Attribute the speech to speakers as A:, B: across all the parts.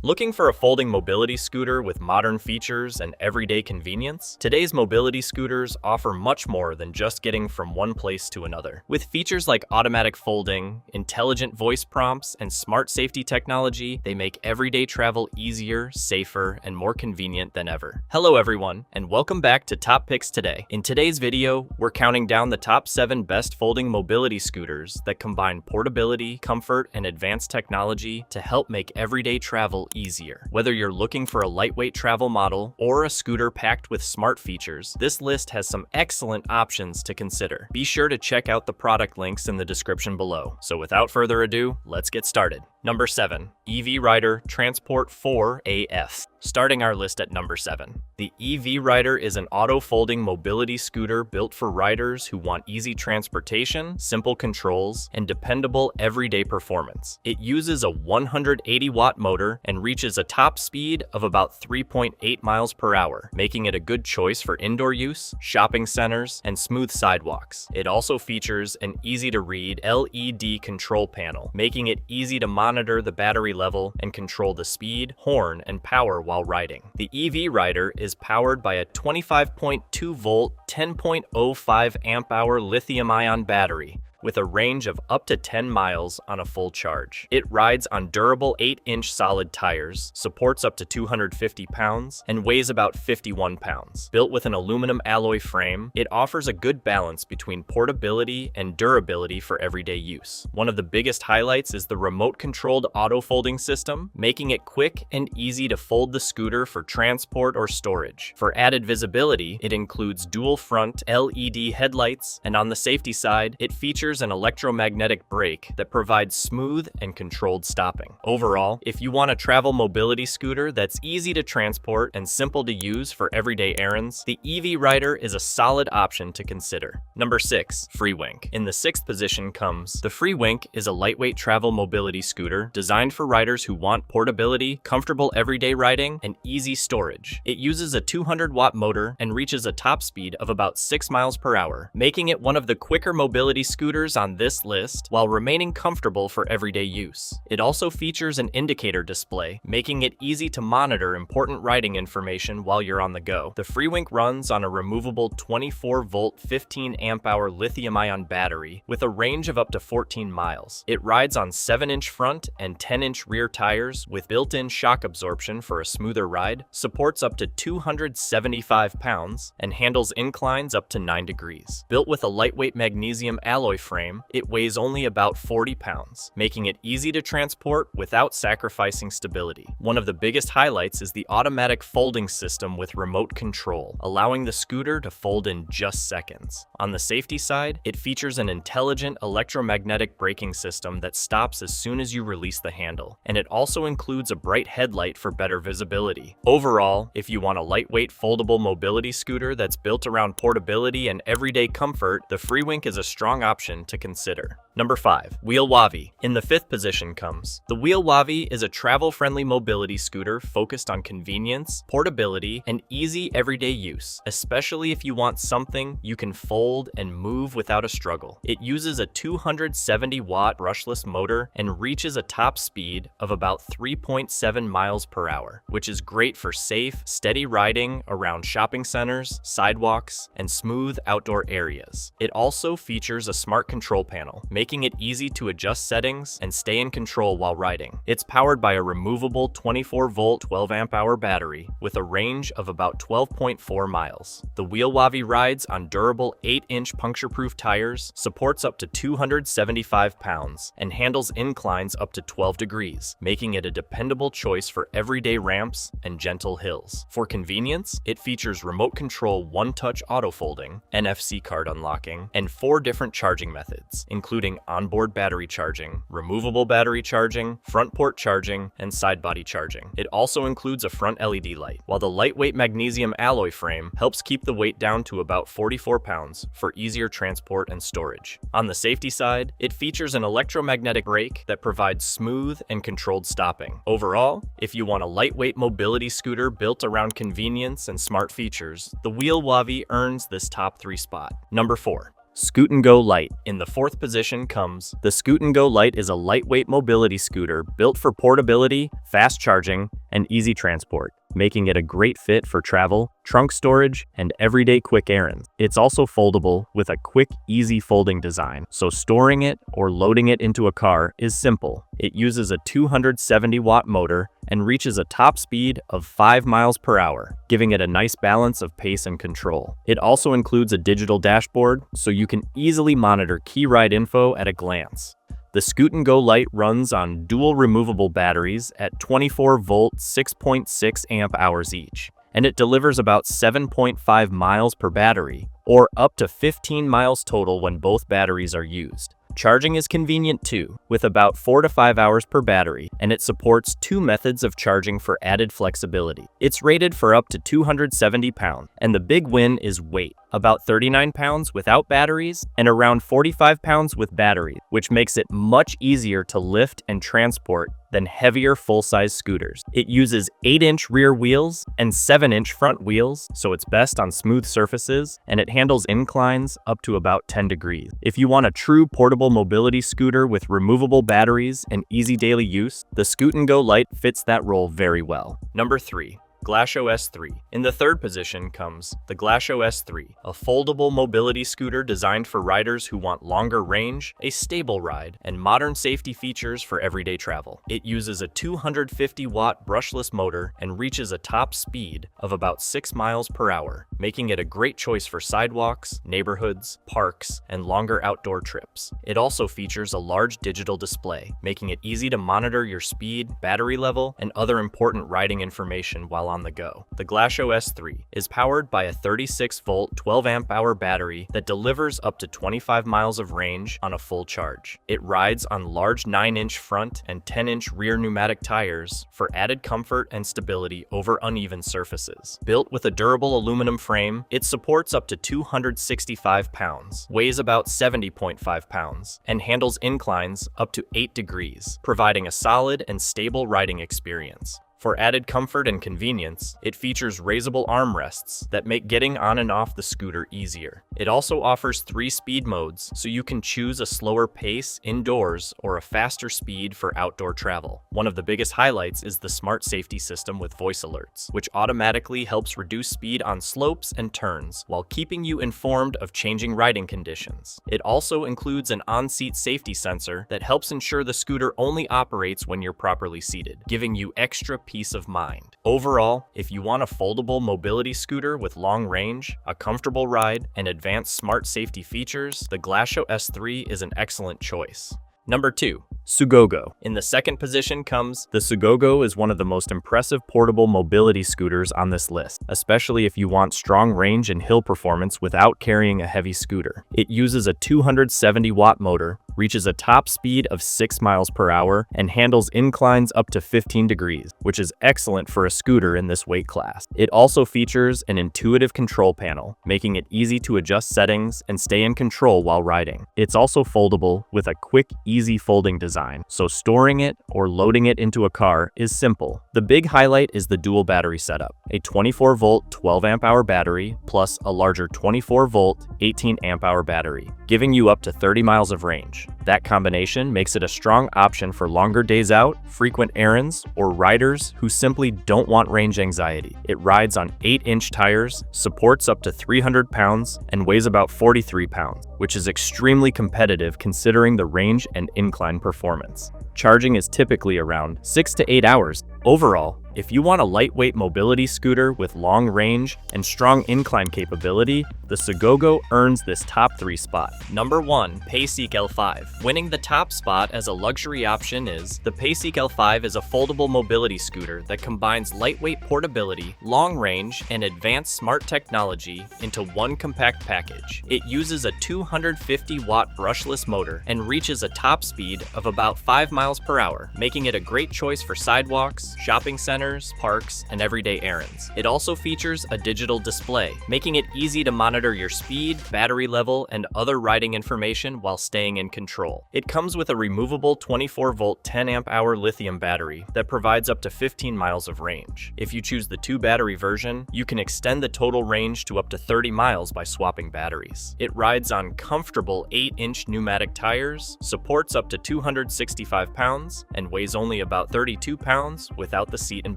A: Looking for a folding mobility scooter with modern features and everyday convenience? Today's mobility scooters offer much more than just getting from one place to another. With features like automatic folding, intelligent voice prompts, and smart safety technology, they make everyday travel easier, safer, and more convenient than ever. Hello everyone, and welcome back to Top Picks Today. In today's video, we're counting down the top 7 best folding mobility scooters that combine portability, comfort, and advanced technology to help make everyday travel easier. Whether you're looking for a lightweight travel model or a scooter packed with smart features, this list has some excellent options to consider. Be sure to check out the product links in the description below. So without further ado, let's get started. Number 7. EV Rider Transport 4 AF. Starting our list at number 7. The EV Rider is an auto-folding mobility scooter built for riders who want easy transportation, simple controls, and dependable everyday performance. It uses a 180-watt motor and reaches a top speed of about 3.8 miles per hour, making it a good choice for indoor use, shopping centers, and smooth sidewalks. It also features an easy-to-read LED control panel, making it easy to monitor the battery level and control the speed, horn, and power while riding. The EV Rider is powered by a 25.2-volt, 10.05 amp-hour lithium-ion battery, with a range of up to 10 miles on a full charge. It rides on durable 8-inch solid tires, supports up to 250 pounds, and weighs about 51 pounds. Built with an aluminum alloy frame, it offers a good balance between portability and durability for everyday use. One of the biggest highlights is the remote-controlled auto-folding system, making it quick and easy to fold the scooter for transport or storage. For added visibility, it includes dual front LED headlights, and on the safety side, it features an electromagnetic brake that provides smooth and controlled stopping. Overall, if you want a travel mobility scooter that's easy to transport and simple to use for everyday errands, the EV Rider is a solid option to consider. Number 6. FreeWink. In the 6th position comes the FreeWink is a lightweight travel mobility scooter designed for riders who want portability, comfortable everyday riding, and easy storage. It uses a 200-watt motor and reaches a top speed of about 6 miles per hour, making it one of the quicker mobility scooters on this list while remaining comfortable for everyday use. It also features an indicator display, making it easy to monitor important riding information while you're on the go. The FreeWink runs on a removable 24-volt, 15-amp-hour lithium-ion battery with a range of up to 14 miles. It rides on 7-inch front and 10-inch rear tires with built-in shock absorption for a smoother ride, supports up to 275 pounds, and handles inclines up to 9 degrees. Built with a lightweight magnesium alloy frame, it weighs only about 40 pounds, making it easy to transport without sacrificing stability. One of the biggest highlights is the automatic folding system with remote control, allowing the scooter to fold in just seconds. On the safety side, it features an intelligent electromagnetic braking system that stops as soon as you release the handle, and it also includes a bright headlight for better visibility. Overall, if you want a lightweight foldable mobility scooter that's built around portability and everyday comfort, the FreeWink is a strong option to consider. Number 5. WheelWavi. In the 5th position comes the WheelWavi is a travel-friendly mobility scooter focused on convenience, portability, and easy everyday use, especially if you want something you can fold and move without a struggle. It uses a 270-watt brushless motor and reaches a top speed of about 3.7 miles per hour, which is great for safe, steady riding around shopping centers, sidewalks, and smooth outdoor areas. It also features a smart control panel, making it easy to adjust settings and stay in control while riding. It's powered by a removable 24-volt, 12-amp-hour battery with a range of about 12.4 miles. The WheelWavi rides on durable 8-inch puncture-proof tires, supports up to 275 pounds, and handles inclines up to 12 degrees, making it a dependable choice for everyday ramps and gentle hills. For convenience, it features remote control one-touch auto-folding, NFC card unlocking, and 4 different charging methods, including onboard battery charging, removable battery charging, front port charging, and side body charging. It also includes a front LED light, while the lightweight magnesium alloy frame helps keep the weight down to about 44 pounds for easier transport and storage. On the safety side, it features an electromagnetic brake that provides smooth and controlled stopping. Overall, if you want a lightweight mobility scooter built around convenience and smart features, the WheelWavi earns this top 3 spot. Number 4. Scootngo Lite. In the fourth position comes the Scootngo Lite is a lightweight mobility scooter built for portability, fast charging, and easy transport, making it a great fit for travel, trunk storage, and everyday quick errands. It's also foldable with a quick, easy folding design, so storing it or loading it into a car is simple. It uses a 270-watt motor and reaches a top speed of 5 miles per hour, giving it a nice balance of pace and control. It also includes a digital dashboard, so you can easily monitor key ride info at a glance. The Scootngo Lite runs on dual removable batteries at 24-volt 6.6 amp hours each, and it delivers about 7.5 miles per battery, or up to 15 miles total when both batteries are used. Charging is convenient too, with about 4 to 5 hours per battery, and it supports 2 methods of charging for added flexibility. It's rated for up to 270 pounds, and the big win is weight, about 39 pounds without batteries and around 45 pounds with batteries, which makes it much easier to lift and transport than heavier full-size scooters. It uses 8-inch rear wheels and 7-inch front wheels, so it's best on smooth surfaces, and it handles inclines up to about 10 degrees. If you want a true portable mobility scooter with removable batteries and easy daily use, the Scootngo Lite fits that role very well. Number 3. Glashow S3. In the third position comes the Glashow S3, a foldable mobility scooter designed for riders who want longer range, a stable ride, and modern safety features for everyday travel. It uses a 250-watt brushless motor and reaches a top speed of about 6 miles per hour, making it a great choice for sidewalks, neighborhoods, parks, and longer outdoor trips. It also features a large digital display, making it easy to monitor your speed, battery level, and other important riding information while on the go. The Glashow S3 is powered by a 36-volt 12 amp hour battery that delivers up to 25 miles of range on a full charge. It rides on large 9-inch front and 10-inch rear pneumatic tires for added comfort and stability over uneven surfaces. Built with a durable aluminum frame, it supports up to 265 pounds, weighs about 70.5 pounds, and handles inclines up to 8 degrees, providing a solid and stable riding experience. For added comfort and convenience, it features raisable armrests that make getting on and off the scooter easier. It also offers 3 speed modes, so you can choose a slower pace indoors or a faster speed for outdoor travel. One of the biggest highlights is the smart safety system with voice alerts, which automatically helps reduce speed on slopes and turns while keeping you informed of changing riding conditions. It also includes an on-seat safety sensor that helps ensure the scooter only operates when you're properly seated, giving you extra peace of mind. Overall, if you want a foldable mobility scooter with long range, a comfortable ride, and advanced smart safety features, the Glashow S3 is an excellent choice. Number 2. Sugogo. In the second position comes the Sugogo is one of the most impressive portable mobility scooters on this list, especially if you want strong range and hill performance without carrying a heavy scooter. It uses a 270-watt motor, reaches a top speed of 6 miles per hour, and handles inclines up to 15 degrees, which is excellent for a scooter in this weight class. It also features an intuitive control panel, making it easy to adjust settings and stay in control while riding. It's also foldable with a quick, easy folding design, so storing it or loading it into a car is simple. The big highlight is the dual battery setup, a 24-volt 12 amp hour battery plus a larger 24-volt 18 amp hour battery, giving you up to 30 miles of range. That combination makes it a strong option for longer days out, frequent errands, or riders who simply don't want range anxiety. It rides on 8-inch tires, supports up to 300 pounds, and weighs about 43 pounds, which is extremely competitive considering the range and incline performance. Charging is typically around 6 to 8 hours. Overall, if you want a lightweight mobility scooter with long range and strong incline capability, the Sugogo earns this top 3 spot. Number 1. PAISEEC L5. Winning the top spot as a luxury option is the PAISEEC L5 is a foldable mobility scooter that combines lightweight portability, long range, and advanced smart technology into one compact package. It uses a 250-watt brushless motor and reaches a top speed of about 5 miles per hour, making it a great choice for sidewalks, shopping centers, centers, parks, and everyday errands. It also features a digital display, making it easy to monitor your speed, battery level, and other riding information while staying in control. It comes with a removable 24-volt 10-amp-hour lithium battery that provides up to 15 miles of range. If you choose the 2-battery version, you can extend the total range to up to 30 miles by swapping batteries. It rides on comfortable 8-inch pneumatic tires, supports up to 265 pounds, and weighs only about 32 pounds without the seat and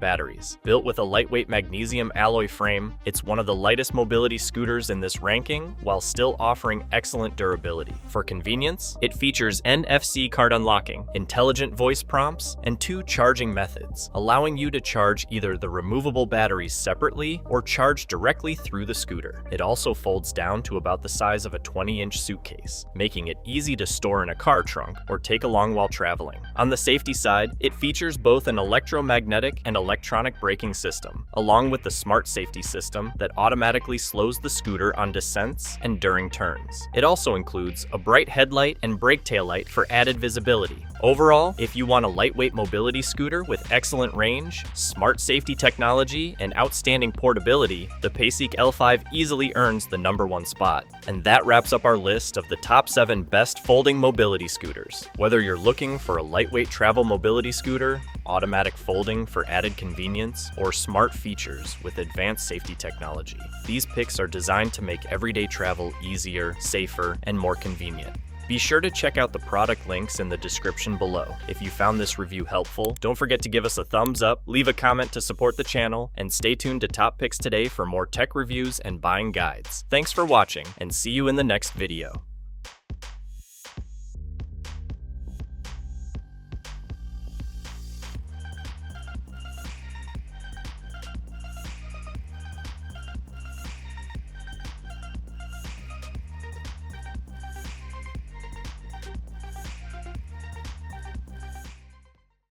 A: batteries. Built with a lightweight magnesium alloy frame, it's one of the lightest mobility scooters in this ranking while still offering excellent durability. For convenience, it features NFC card unlocking, intelligent voice prompts, and 2 charging methods, allowing you to charge either the removable batteries separately or charge directly through the scooter. It also folds down to about the size of a 20-inch suitcase, making it easy to store in a car trunk or take along while traveling. On the safety side, it features both an electromagnetic and electronic braking system, along with the smart safety system that automatically slows the scooter on descents and during turns. It also includes a bright headlight and brake tail light for added visibility. Overall, if you want a lightweight mobility scooter with excellent range, smart safety technology, and outstanding portability, the PAISEEC L5 easily earns the #1 spot. And that wraps up our list of the top 7 best folding mobility scooters. Whether you're looking for a lightweight travel mobility scooter, automatic folding for added convenience, or smart features with advanced safety technology, these picks are designed to make everyday travel easier, safer, and more convenient. Be sure to check out the product links in the description below. If you found this review helpful, don't forget to give us a thumbs up, leave a comment to support the channel, and stay tuned to Top Picks Today for more tech reviews and buying guides. Thanks for watching, and see you in the next video.